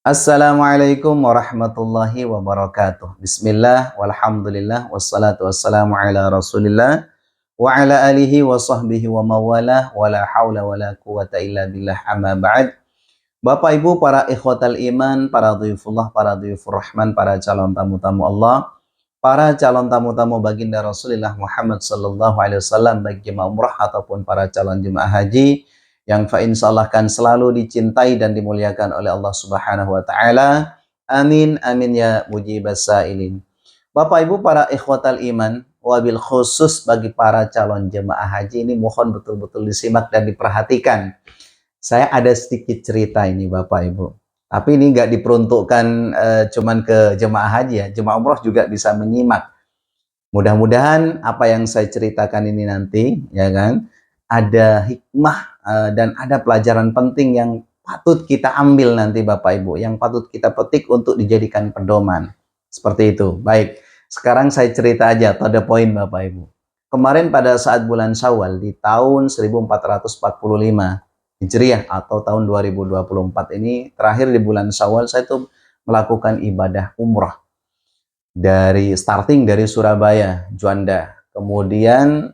Assalamualaikum warahmatullahi wabarakatuh. Bismillah, walhamdulillah, wassalatu wassalamu ala rasulillah, wa ala alihi wa sahbihi wa mawalah, wa la hawla wa la quwata illa billah amma ba'd. Bapak Ibu, para ikhwatal iman, para dhuyufullah, para dhuyufur rahman, para calon tamu-tamu Allah, para calon tamu-tamu baginda Rasulullah Muhammad sallallahu alaihi wasallam, baik jemaah umrah ataupun para calon jemaah haji yang insyaallah kan selalu dicintai dan dimuliakan oleh Allah Subhanahu wa taala. Amin amin ya mujibas sailin. Bapak Ibu para ikhwatal iman, wabil khusus bagi para calon jemaah haji ini mohon betul-betul disimak dan diperhatikan. Saya ada sedikit cerita ini Bapak Ibu. Tapi ini nggak diperuntukkan cuman ke jemaah haji ya, jemaah umroh juga bisa menyimak. Mudah-mudahan apa yang saya ceritakan ini nanti, ya kan, ada hikmah dan ada pelajaran penting yang patut kita ambil nanti Bapak Ibu, yang patut kita petik untuk dijadikan pedoman. Seperti itu. Baik, sekarang saya cerita aja, to the point Bapak Ibu. Kemarin pada saat bulan Syawal di tahun 1445 Hijriah atau tahun 2024 ini, terakhir di bulan Syawal saya tuh melakukan ibadah umrah dari Surabaya, Juanda. Kemudian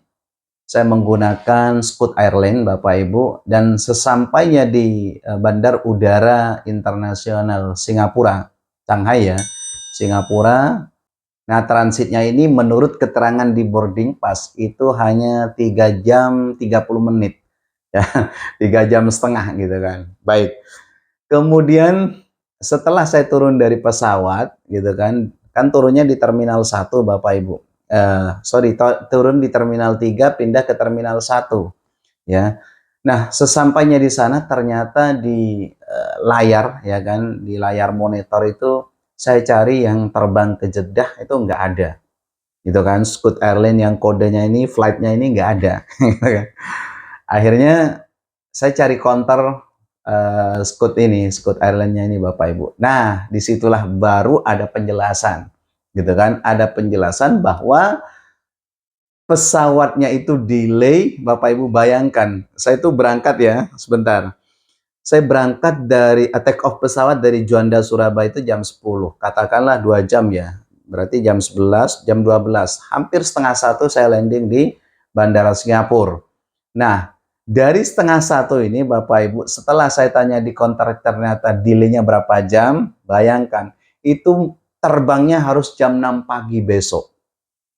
saya menggunakan Scoot Airline Bapak Ibu, dan sesampainya di Bandar Udara Internasional Singapura, Shanghai ya, Singapura. Nah, transitnya ini menurut keterangan di boarding pass itu hanya 3 jam 30 menit. Ya, 3 jam setengah gitu kan. Baik. Kemudian setelah saya turun dari pesawat gitu kan turunnya di Terminal 1 Bapak Ibu. Turun di Terminal 3 pindah ke Terminal 1 ya. Nah, sesampainya di sana ternyata di layar ya kan, di layar monitor itu saya cari yang terbang ke Jeddah itu nggak ada. Gitu kan, Scoot Airline yang kodenya ini, flightnya ini nggak ada. Akhirnya saya cari counter Scoot Airline-nya ini Bapak Ibu. Nah, disitulah baru ada penjelasan, gitu kan? Ada penjelasan bahwa pesawatnya itu delay, Bapak Ibu bayangkan. Saya itu berangkat ya, sebentar. Saya berangkat dari take off pesawat dari Juanda Surabaya itu jam 10. Katakanlah 2 jam ya. Berarti jam 11, jam 12. Hampir setengah 1 saya landing di Bandara Singapura. Nah, dari setengah 1 ini Bapak Ibu, setelah saya tanya di counter ternyata delay-nya berapa jam, bayangkan, itu terbangnya harus jam 6 pagi besok.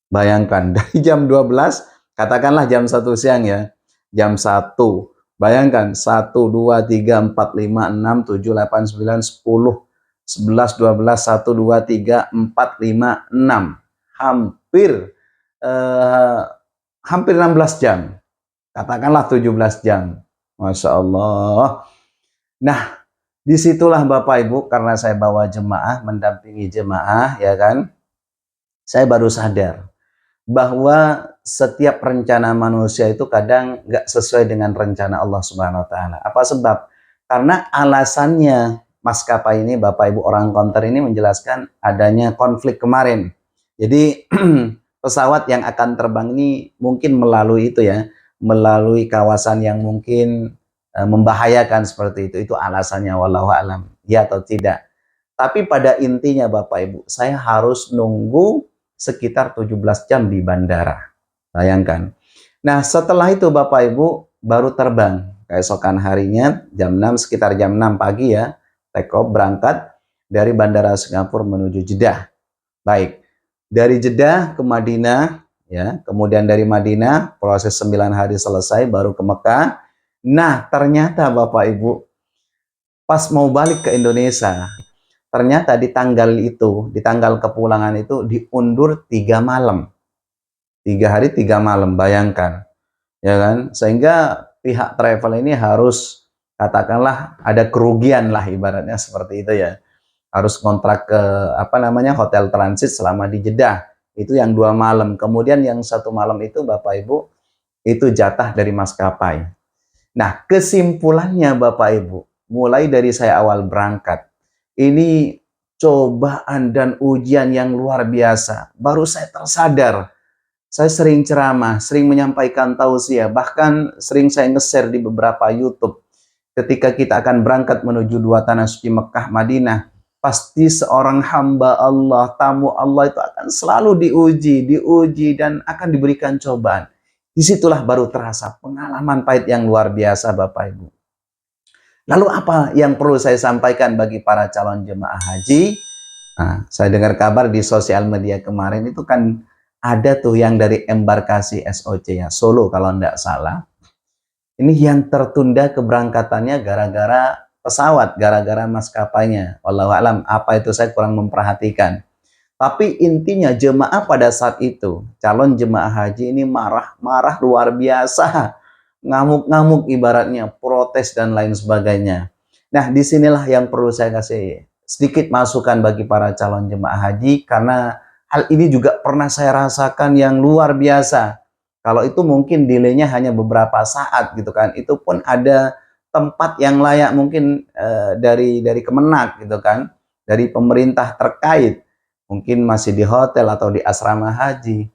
Bayangkan, dari jam 12, katakanlah jam 1 siang ya, jam 1, bayangkan, 1, 2, 3, 4, 5, 6, 7, 8, 9, 10, 11, 12, 1, 2, 3, 4, 5, 6. Hampir, eh, hampir 16 jam. Katakanlah 17 jam. Masya Allah. Nah, disitulah Bapak Ibu, karena saya bawa jemaah, mendampingi jemaah, ya kan, saya baru sadar bahwa setiap rencana manusia itu kadang nggak sesuai dengan rencana Allah Subhanahu Wa Taala. Apa sebab? Karena alasannya maskapai ini, Bapak Ibu orang konter ini menjelaskan adanya konflik kemarin. Jadi pesawat yang akan terbang ini mungkin melalui itu ya, melalui kawasan yang mungkin membahayakan seperti itu. Itu alasannya, wallahu alam, ya atau tidak. Tapi pada intinya Bapak Ibu, saya harus nunggu sekitar 17 jam di bandara. Bayangkan. Nah, setelah itu Bapak Ibu baru terbang. Keesokan harinya jam 6, sekitar jam 6 pagi ya, take off berangkat dari Bandara Singapura menuju Jeddah. Baik. Dari Jeddah ke Madinah ya, kemudian dari Madinah proses 9 hari selesai baru ke Mekah. Nah, ternyata Bapak Ibu pas mau balik ke Indonesia, ternyata di tanggal itu, di tanggal kepulangan itu diundur 3 malam. 3 hari 3 malam, bayangkan. Ya kan? Sehingga pihak travel ini harus, katakanlah ada kerugian lah ibaratnya seperti itu ya. Harus kontrak ke hotel transit selama di Jeddah. Itu yang 2 malam. Kemudian yang 1 malam itu Bapak Ibu itu jatah dari maskapai. Nah, kesimpulannya Bapak Ibu, mulai dari saya awal berangkat, ini cobaan dan ujian yang luar biasa. Baru saya tersadar. Saya sering ceramah, sering menyampaikan tausiah, bahkan sering saya nge-share di beberapa YouTube. ketika kita akan berangkat menuju dua tanah suci Mekah Madinah, pasti seorang hamba Allah, tamu Allah itu akan selalu diuji dan akan diberikan cobaan. Disitulah baru terasa pengalaman pahit yang luar biasa Bapak Ibu. Lalu apa yang perlu saya sampaikan bagi para calon jemaah haji? Nah, saya dengar kabar di sosial media kemarin itu kan ada tuh yang dari embarkasi SOC ya, Solo kalau enggak salah. Ini yang tertunda keberangkatannya gara-gara pesawat, gara-gara maskapainya. Wallahu alam, apa itu saya kurang memperhatikan. Tapi intinya jemaah pada saat itu, calon jemaah haji ini marah-marah luar biasa. Ngamuk-ngamuk ibaratnya, protes dan lain sebagainya. Nah, disinilah yang perlu saya kasih sedikit masukan bagi para calon jemaah haji, karena hal ini juga pernah saya rasakan yang luar biasa. Kalau itu mungkin delaynya hanya beberapa saat gitu kan, itu pun ada tempat yang layak mungkin dari Kemenak gitu kan, dari pemerintah terkait, mungkin masih di hotel atau di asrama haji.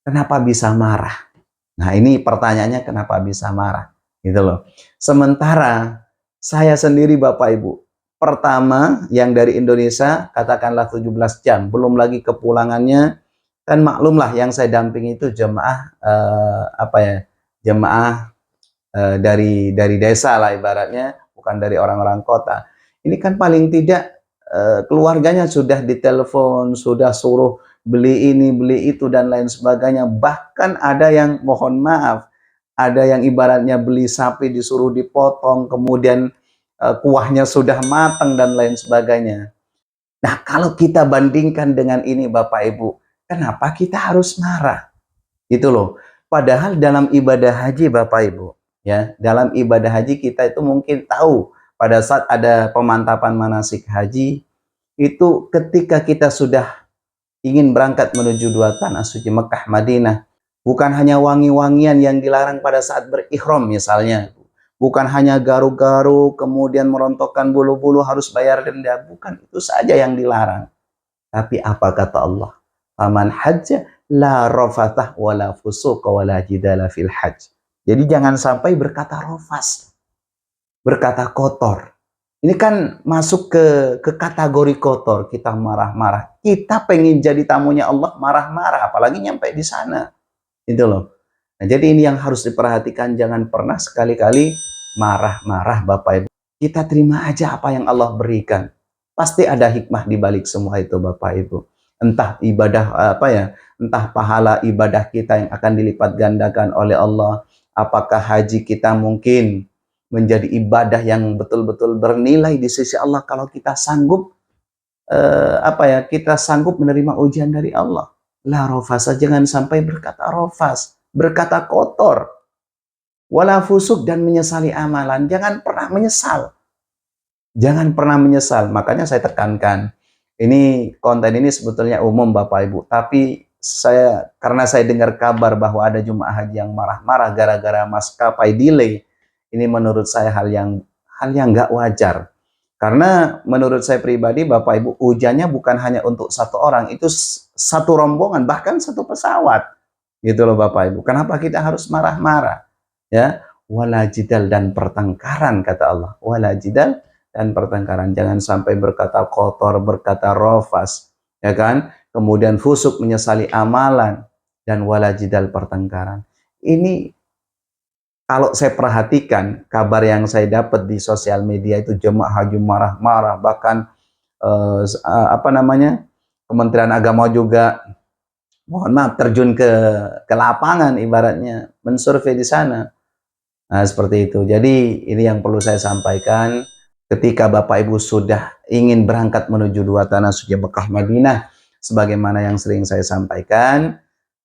Kenapa bisa marah? Nah ini pertanyaannya, kenapa bisa marah gitu loh. Sementara saya sendiri Bapak Ibu, pertama yang dari Indonesia katakanlah 17 jam, belum lagi kepulangannya. Kan maklumlah yang saya dampingi itu jemaah jemaah dari desa lah ibaratnya, bukan dari orang-orang kota. Ini kan paling tidak keluarganya sudah ditelepon, sudah suruh beli ini, beli itu dan lain sebagainya. Bahkan ada yang mohon maaf, ada yang ibaratnya beli sapi disuruh dipotong, kemudian kuahnya sudah matang dan lain sebagainya. Nah, kalau kita bandingkan dengan ini Bapak Ibu, kenapa kita harus marah? Itu loh. Padahal dalam ibadah haji Bapak Ibu, ya, dalam ibadah haji kita itu mungkin tahu pada saat ada pemantapan manasik haji, itu ketika kita sudah ingin berangkat menuju dua tanah suci Mekah Madinah, bukan hanya wangi-wangian yang dilarang pada saat berihram misalnya, bukan hanya garuk-garuk, kemudian merontokkan bulu-bulu harus bayar denda, bukan itu saja yang dilarang. Tapi apa kata Allah? Faman hajja la rafathah wala fusuq wala jidala fil hajj. Jadi jangan sampai berkata rofas, berkata kotor. Ini kan masuk ke kategori kotor, kita marah-marah. Kita pengen jadi tamunya Allah marah-marah, apalagi nyampe di sana. Itu loh. Nah, jadi ini yang harus diperhatikan, jangan pernah sekali-kali marah-marah Bapak Ibu. Kita terima aja apa yang Allah berikan. Pasti ada hikmah di balik semua itu Bapak Ibu. Entah ibadah entah pahala ibadah kita yang akan dilipat gandakan oleh Allah. Apakah haji kita mungkin menjadi ibadah yang betul-betul bernilai di sisi Allah kalau kita sanggup kita sanggup menerima ujian dari Allah. La rofasa, jangan sampai berkata rofas, berkata kotor. Wala fusuk, dan menyesali amalan. Jangan pernah menyesal. Jangan pernah menyesal. Makanya saya tekankan, ini konten ini sebetulnya umum Bapak Ibu, tapi karena saya dengar kabar bahwa ada jemaah haji yang marah-marah gara-gara maskapai delay, ini menurut saya hal yang nggak wajar. Karena menurut saya pribadi Bapak Ibu, ujiannya bukan hanya untuk satu orang, itu satu rombongan, bahkan satu pesawat. Gitu loh Bapak Ibu. Kenapa kita harus marah-marah? Ya, wala jidal, dan pertengkaran kata Allah. Wala jidal dan pertengkaran. Jangan sampai berkata kotor, berkata rofas, ya kan? Kemudian fusuk, menyesali amalan, dan wala jidal, pertengkaran. Ini kalau saya perhatikan kabar yang saya dapat di sosial media itu jemaah haji marah-marah, bahkan Kementerian Agama juga mohon maaf terjun ke lapangan ibaratnya mensurvei di sana. Nah, seperti itu. Jadi ini yang perlu saya sampaikan, ketika Bapak Ibu sudah ingin berangkat menuju dua tanah suci Mekah Madinah, sebagaimana yang sering saya sampaikan,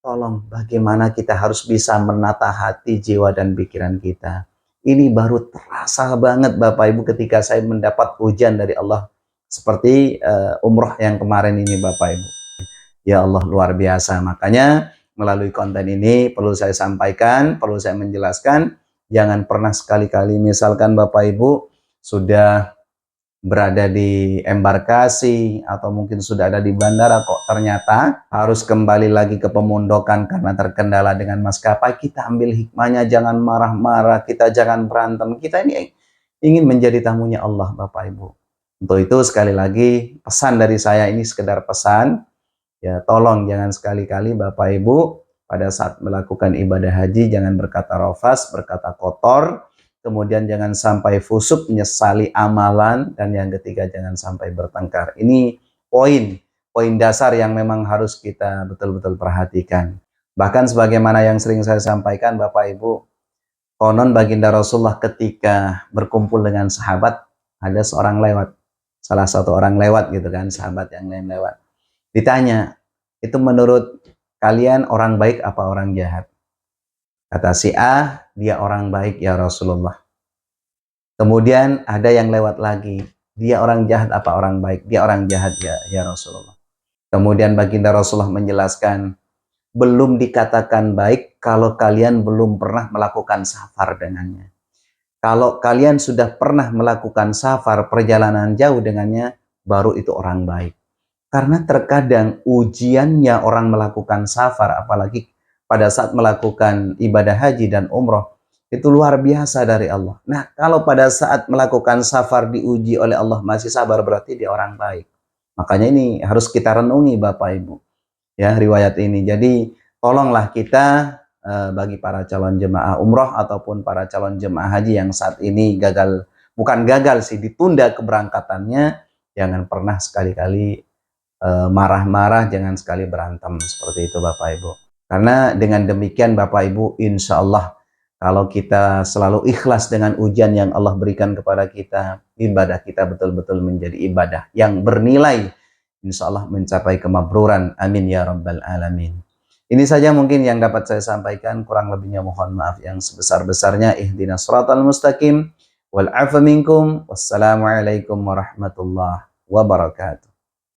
tolong bagaimana kita harus bisa menata hati, jiwa, dan pikiran kita. Ini baru terasa banget Bapak Ibu ketika saya mendapat ujian dari Allah. Seperti umroh yang kemarin ini Bapak Ibu. Ya Allah, luar biasa. Makanya melalui konten ini perlu saya sampaikan, perlu saya menjelaskan. Jangan pernah sekali-kali misalkan Bapak Ibu sudah berada di embarkasi atau mungkin sudah ada di bandara, kok ternyata harus kembali lagi ke pemondokan karena terkendala dengan maskapai. Kita ambil hikmahnya, jangan marah-marah, kita jangan berantem. Kita ini ingin menjadi tamunya Allah, Bapak Ibu. Untuk itu sekali lagi pesan dari saya ini sekedar pesan, ya tolong jangan sekali-kali Bapak Ibu pada saat melakukan ibadah haji jangan berkata rafas, berkata kotor, kemudian jangan sampai fusuk, menyesali amalan, dan yang ketiga jangan sampai bertengkar. Ini poin dasar yang memang harus kita betul-betul perhatikan. Bahkan sebagaimana yang sering saya sampaikan Bapak Ibu, konon baginda Rasulullah ketika berkumpul dengan sahabat, ada seorang lewat, salah satu orang lewat gitu kan, sahabat yang lain lewat. Ditanya, itu menurut kalian orang baik apa orang jahat? Kata si A, dia orang baik ya Rasulullah. Kemudian ada yang lewat lagi, dia orang jahat apa orang baik? Dia orang jahat ya Rasulullah. Kemudian baginda Rasulullah menjelaskan, belum dikatakan baik kalau kalian belum pernah melakukan safar dengannya. Kalau kalian sudah pernah melakukan safar, perjalanan jauh dengannya, baru itu orang baik. Karena terkadang ujiannya orang melakukan safar, apalagi pada saat melakukan ibadah haji dan umroh, itu luar biasa dari Allah. Nah, kalau pada saat melakukan safar diuji oleh Allah masih sabar, berarti dia orang baik. Makanya ini harus kita renungi Bapak Ibu, ya riwayat ini. Jadi tolonglah kita bagi para calon jemaah umroh ataupun para calon jemaah haji yang saat ini gagal, bukan gagal sih, ditunda keberangkatannya, jangan pernah sekali-kali marah-marah, jangan sekali berantem seperti itu Bapak Ibu. Karena dengan demikian Bapak Ibu, insya Allah kalau kita selalu ikhlas dengan ujian yang Allah berikan kepada kita, ibadah kita betul-betul menjadi ibadah yang bernilai, insya Allah mencapai kemabruran. Amin ya rabbal alamin. Ini saja mungkin yang dapat saya sampaikan, kurang lebihnya mohon maaf yang sebesar-besarnya. Ihdinas siratal mustaqim wal afa minkum. Wassalamualaikum warahmatullahi wabarakatuh.